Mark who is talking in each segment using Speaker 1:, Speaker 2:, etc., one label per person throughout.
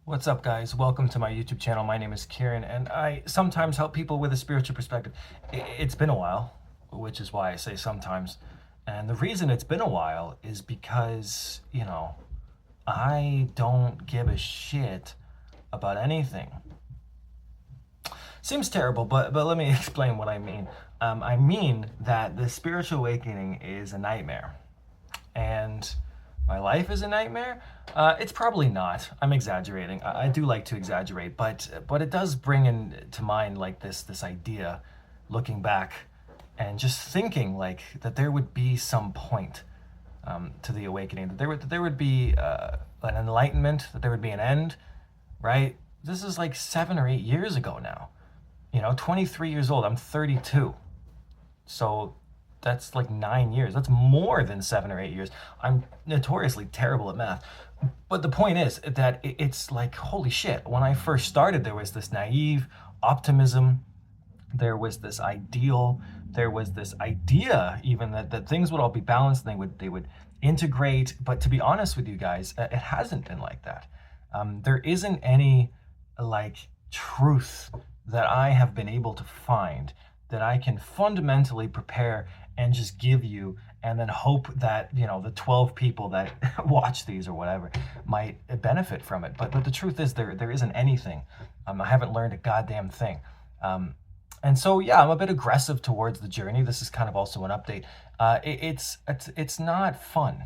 Speaker 1: What's up, guys? Welcome to my YouTube channel. My name is Kieran, and I sometimes help people with a spiritual perspective. It's been a while, which is why I say sometimes. And the reason it's been a while is because, I don't give a shit about anything. Seems terrible, but let me explain what I mean. I mean that the spiritual awakening is a nightmare. And my life is a nightmare? It's probably not. I'm exaggerating. I do like to exaggerate, but it does bring into mind like this idea, looking back, and just thinking like that there would be some point to the awakening, that there would be an enlightenment, that there would be an end, right? This is like 7 or 8 years ago now. 23 years old. I'm 32. So that's like 9 years. That's more than 7 or 8 years. I'm notoriously terrible at math. But the point is that it's like, holy shit. When I first started, there was this naive optimism. There was this ideal. There was this idea even that things would all be balanced and they would integrate. But to be honest with you guys, it hasn't been like that. There isn't any like truth that I have been able to find that I can fundamentally prepare and just give you, and then hope that the 12 people that watch these or whatever might benefit from it. But the truth is there isn't anything. I haven't learned a goddamn thing. And so yeah, I'm a bit aggressive towards the journey. This is kind of also an update. It's not fun.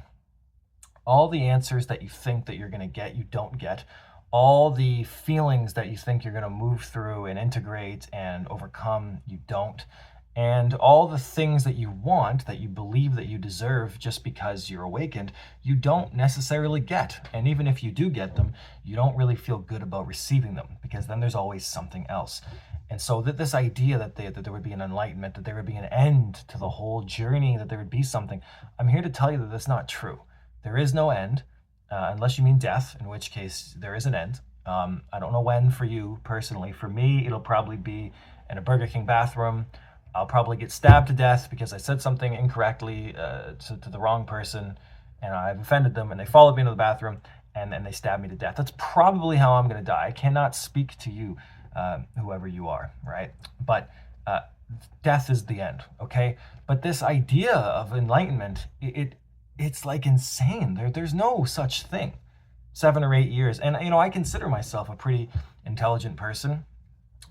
Speaker 1: All the answers that you think that you're going to get, you don't get. All the feelings that you think you're going to move through and integrate and overcome, you don't. And all the things that you want, that you believe that you deserve just because you're awakened, you don't necessarily get. And even if you do get them, you don't really feel good about receiving them, because then there's always something else. And so this idea that there would be an enlightenment, that there would be an end to the whole journey, that there would be something, I'm here to tell you that that's not true. There is no end, unless you mean death, in which case there is an end. I don't know when for you personally. For me, it'll probably be in a Burger King bathroom. I'll probably get stabbed to death because I said something incorrectly to the wrong person, and I've offended them, and they followed me into the bathroom, and then they stabbed me to death. That's probably how I'm going to die. I cannot speak to you, whoever you are, right? But death is the end, okay? But this idea of enlightenment, it's like insane. There's no such thing. 7 or 8 years, and I consider myself a pretty intelligent person.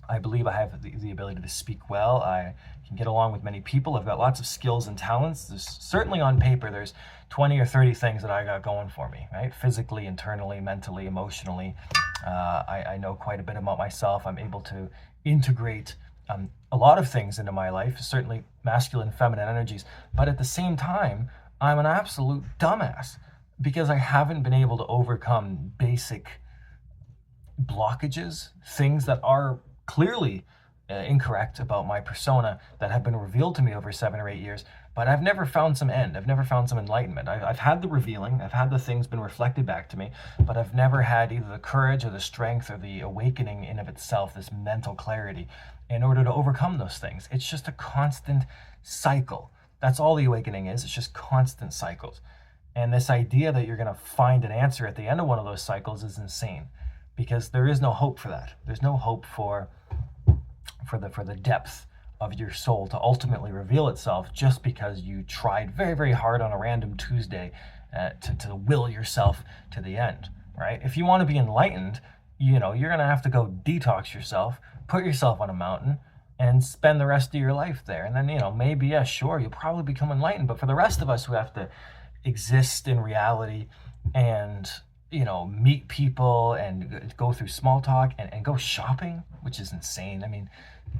Speaker 1: I believe I have the ability to speak well. I can get along with many people. I've got lots of skills and talents. There's certainly on paper, there's 20 or 30 things that I got going for me, right? Physically, internally, mentally, emotionally. I know quite a bit about myself. I'm able to integrate a lot of things into my life, certainly masculine, feminine energies. But at the same time, I'm an absolute dumbass because I haven't been able to overcome basic blockages, things that are clearly incorrect about my persona that have been revealed to me over 7 or 8 years, but I've never found some end. I've never found some enlightenment. I've had the revealing, I've had the things been reflected back to me, but I've never had either the courage or the strength or the awakening in of itself, this mental clarity, in order to overcome those things. It's just a constant cycle. That's all the awakening is. It's just constant cycles. And this idea that you're going to find an answer at the end of one of those cycles is insane, because there is no hope for that. There's no hope for the depth of your soul to ultimately reveal itself just because you tried very, very hard on a random Tuesday to will yourself to the end, right? If you want to be enlightened, you're going to have to go detox yourself, put yourself on a mountain, and spend the rest of your life there. And then, maybe, yeah, sure, you'll probably become enlightened. But for the rest of us who have to exist in reality and meet people and go through small talk and go shopping, which is insane. I mean,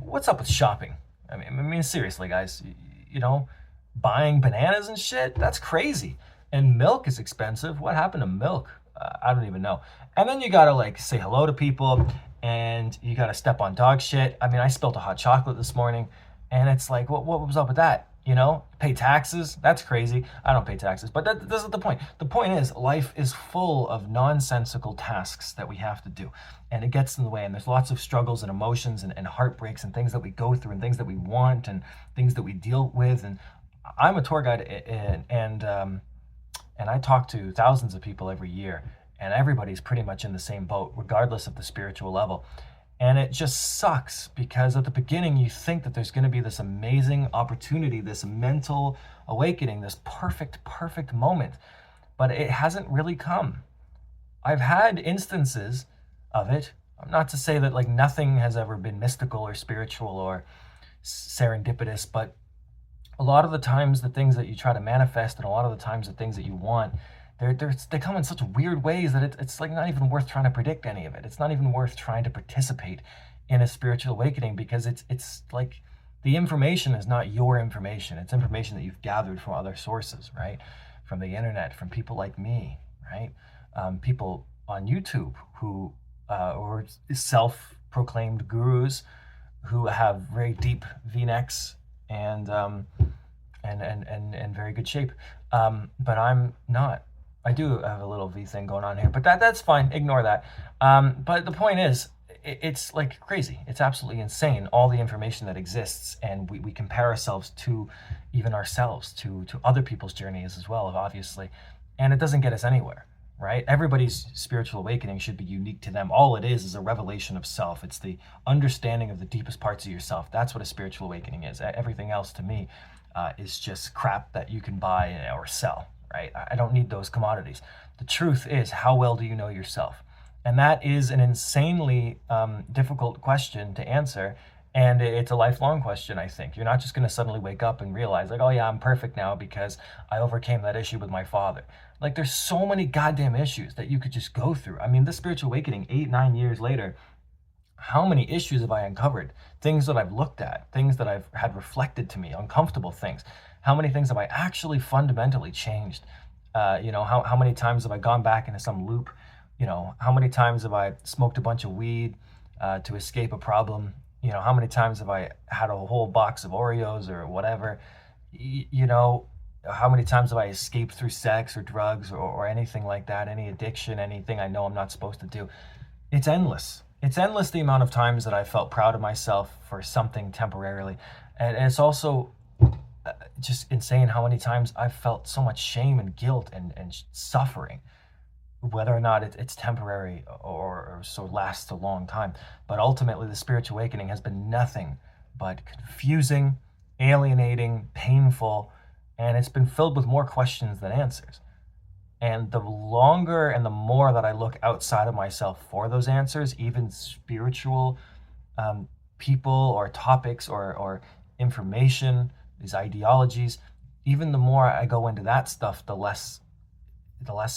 Speaker 1: what's up with shopping? I mean, seriously, guys, buying bananas and shit, that's crazy. And milk is expensive. What happened to milk? I don't even know. And then you gotta like say hello to people, and you gotta step on dog shit. I mean, I spilled a hot chocolate this morning, and it's like, what was up with that? Pay taxes. That's crazy. I don't pay taxes, but this is the point. The point is, life is full of nonsensical tasks that we have to do, and it gets in the way. And there's lots of struggles and emotions and heartbreaks and things that we go through and things that we want and things that we deal with. And I'm a tour guide, and I talk to thousands of people every year. and everybody's pretty much in the same boat, regardless of the spiritual level. And it just sucks because at the beginning you think that there's going to be this amazing opportunity, this mental awakening, this perfect moment, but it hasn't really come. I've had instances of it. Not to say that like nothing has ever been mystical or spiritual or serendipitous, but a lot of the times the things that you try to manifest and a lot of the times the things that you want, they come in such weird ways that it's like not even worth trying to predict any of it. It's not even worth trying to participate in a spiritual awakening because it's like the information is not your information. It's information that you've gathered from other sources, right? From the internet, from people like me, right? People on YouTube who or self-proclaimed gurus who have very deep V-necks and very good shape. But I'm not. I do have a little V thing going on here, but that's fine. Ignore that. But the point is, it's like crazy. It's absolutely insane, all the information that exists, and we compare ourselves to even ourselves, to other people's journeys as well, obviously, and it doesn't get us anywhere. Right? Everybody's spiritual awakening should be unique to them. All it is a revelation of self. It's the understanding of the deepest parts of yourself. That's what a spiritual awakening is. Everything else to me is just crap that you can buy or sell, right? I don't need those commodities. The truth is, how well do you know yourself? And that is an insanely difficult question to answer. And it's a lifelong question, I think. You're not just going to suddenly wake up and realize, like, oh yeah, I'm perfect now because I overcame that issue with my father. Like, there's so many goddamn issues that you could just go through. I mean, this spiritual awakening, 8-9 years later, how many issues have I uncovered? Things that I've looked at, things that I've had reflected to me, uncomfortable things. How many things have I actually fundamentally changed? How many times have I gone back into some loop? How many times have I smoked a bunch of weed to escape a problem? How many times have I had a whole box of Oreos or whatever? How many times have I escaped through sex or drugs or anything like that, any addiction, anything I know I'm not supposed to do? It's endless. It's endless the amount of times that I felt proud of myself for something temporarily. And it's also just insane how many times I've felt so much shame and guilt and suffering, whether or not it's temporary or so lasts a long time. But ultimately, the spiritual awakening has been nothing but confusing, alienating, painful, and it's been filled with more questions than answers. And the longer and the more that I look outside of myself for those answers, even spiritual people or topics or information, these ideologies, even the more I go into that stuff, the less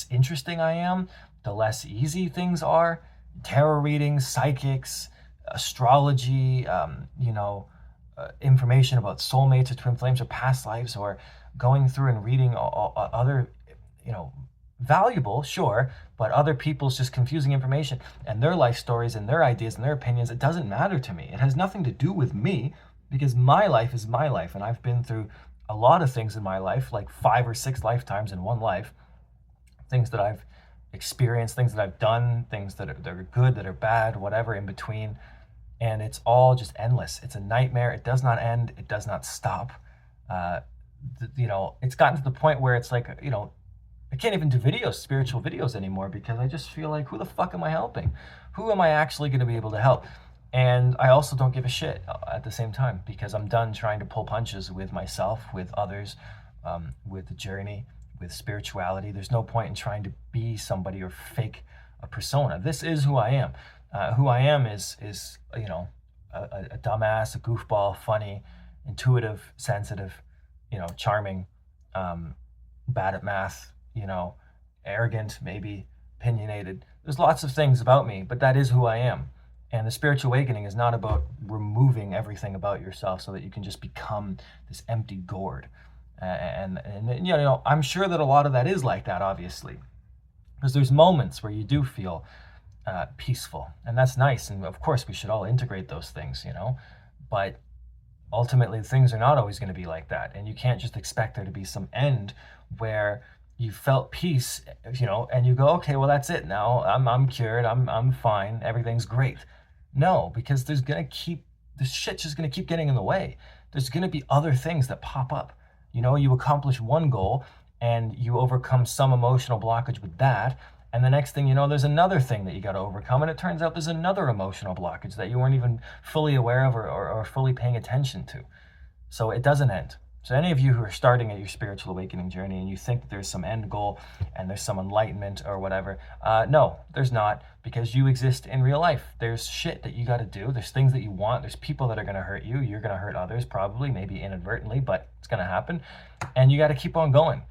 Speaker 1: interesting I am, the less easy things are. Tarot readings, psychics, astrology, information about soulmates or twin flames or past lives, or going through and reading other, valuable, sure, but other people's just confusing information and their life stories and their ideas and their opinions. It doesn't matter to me. It has nothing to do with me because my life is my life. And I've been through a lot of things in my life, like 5 or 6 lifetimes in one life, things that I've experienced, things that I've done, things that are good, that are bad, whatever in between. And it's all just endless. It's a nightmare. It does not end. It does not stop. It's gotten to the point where it's like, I can't even do videos, spiritual videos anymore because I just feel like, who the fuck am I helping? Who am I actually going to be able to help? And I also don't give a shit at the same time because I'm done trying to pull punches with myself, with others, with the journey, with spirituality. There's no point in trying to be somebody or fake a persona. This is who I am. Who I am is a dumbass, a goofball, funny, intuitive, sensitive, charming, bad at math, arrogant, maybe opinionated. There's lots of things about me, but that is who I am. And the spiritual awakening is not about removing everything about yourself so that you can just become this empty gourd. And I'm sure that a lot of that is like that, obviously, because there's moments where you do feel peaceful, and that's nice. And of course, we should all integrate those things, but ultimately things are not always going to be like that. And you can't just expect there to be some end where you felt peace, and you go, okay, well, that's it now. I'm cured. I'm fine. Everything's great. No, because this shit's just going to keep getting in the way. There's going to be other things that pop up. You accomplish one goal and you overcome some emotional blockage with that. And the next thing you know, there's another thing that you got to overcome. And it turns out there's another emotional blockage that you weren't even fully aware of or fully paying attention to. So it doesn't end. So any of you who are starting at your spiritual awakening journey and you think that there's some end goal and there's some enlightenment or whatever, no, there's not, because you exist in real life. There's shit that you got to do. There's things that you want. There's people that are going to hurt you. You're going to hurt others probably, maybe inadvertently, but it's going to happen. And you got to keep on going.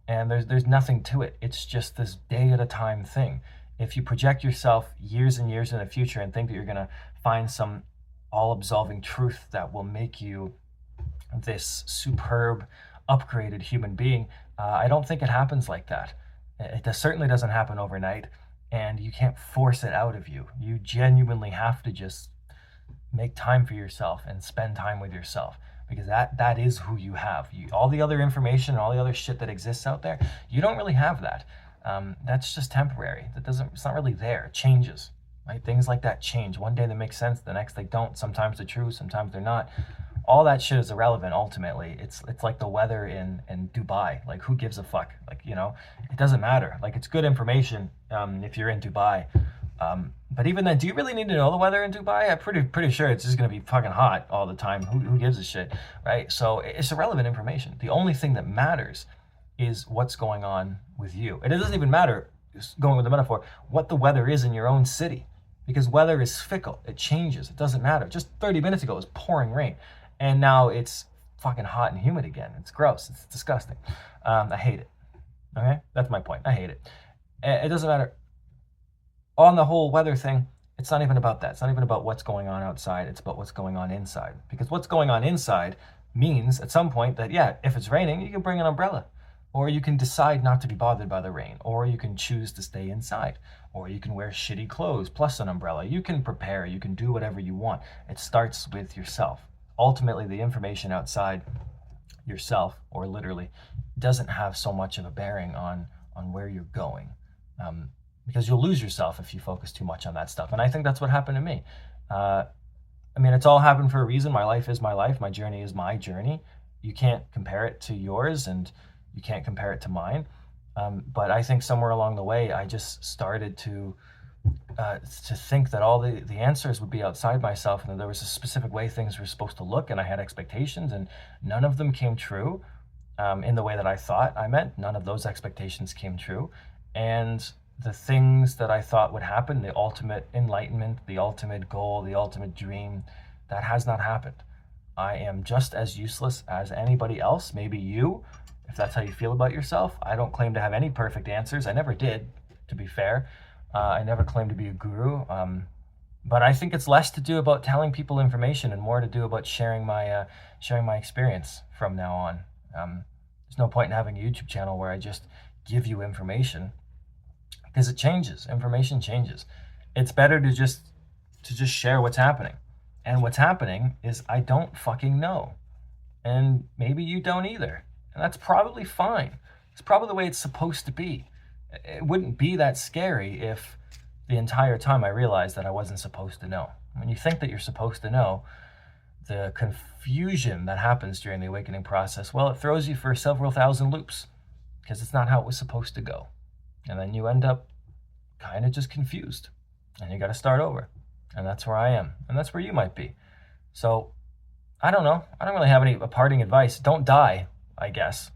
Speaker 1: And there's nothing to it. It's just this day at a time thing. If you project yourself years and years in the future and think that you're going to find some all-absolving truth that will make you this superb, upgraded human being, I don't think it happens like that. It certainly doesn't happen overnight, and you can't force it out of you. You genuinely have to just make time for yourself and spend time with yourself, because that is who you have. All the other information and all the other shit that exists out there, you don't really have that. That's just temporary. It's not really there. It changes, right? Things like that change. One day they make sense, the next they don't. Sometimes they're true, sometimes they're not. All that shit is irrelevant ultimately. It's like the weather in Dubai. Like, who gives a fuck? Like, it doesn't matter. Like, it's good information if you're in Dubai. But even then, do you really need to know the weather in Dubai? I'm pretty sure it's just gonna be fucking hot all the time. Who gives a shit, right? So it's irrelevant information. The only thing that matters is what's going on with you. And it doesn't even matter, going with the metaphor, what the weather is in your own city. Because weather is fickle. It changes. It doesn't matter. Just 30 minutes ago it was pouring rain. And now it's fucking hot and humid again. It's gross. It's disgusting. I hate it. Okay? That's my point. I hate it. It doesn't matter. On the whole weather thing, it's not even about that. It's not even about what's going on outside. It's about what's going on inside. Because what's going on inside means at some point that, yeah, if it's raining, you can bring an umbrella. Or you can decide not to be bothered by the rain. Or you can choose to stay inside. Or you can wear shitty clothes plus an umbrella. You can prepare. You can do whatever you want. It starts with yourself. Ultimately, the information outside yourself, or literally, doesn't have so much of a bearing on where you're going, because you'll lose yourself if you focus too much on that stuff. And I think that's what happened to me. It's all happened for a reason. My life is my life. My journey is my journey. You can't compare it to yours, and you can't compare it to mine. But I think somewhere along the way, I just started to think that all the answers would be outside myself, and that there was a specific way things were supposed to look, and I had expectations, and none of them came true in the way that I thought I meant. None of those expectations came true. And the things that I thought would happen, the ultimate enlightenment, the ultimate goal, the ultimate dream, that has not happened. I am just as useless as anybody else, maybe you, if that's how you feel about yourself. I don't claim to have any perfect answers. I never did, to be fair. I never claimed to be a guru, but I think it's less to do about telling people information and more to do about sharing my experience from now on. There's no point in having a YouTube channel where I just give you information, because it changes. Information changes. It's better to just share what's happening, and what's happening is I don't fucking know, and maybe you don't either, and that's probably fine. It's probably the way it's supposed to be. It wouldn't be that scary if the entire time I realized that I wasn't supposed to know. When you think that you're supposed to know, the confusion that happens during the awakening process, well, it throws you for several thousand loops, because it's not how it was supposed to go. And then you end up kind of just confused, and you got to start over. And that's where I am, and that's where you might be. So I don't know. I don't really have any parting advice. Don't die, I guess.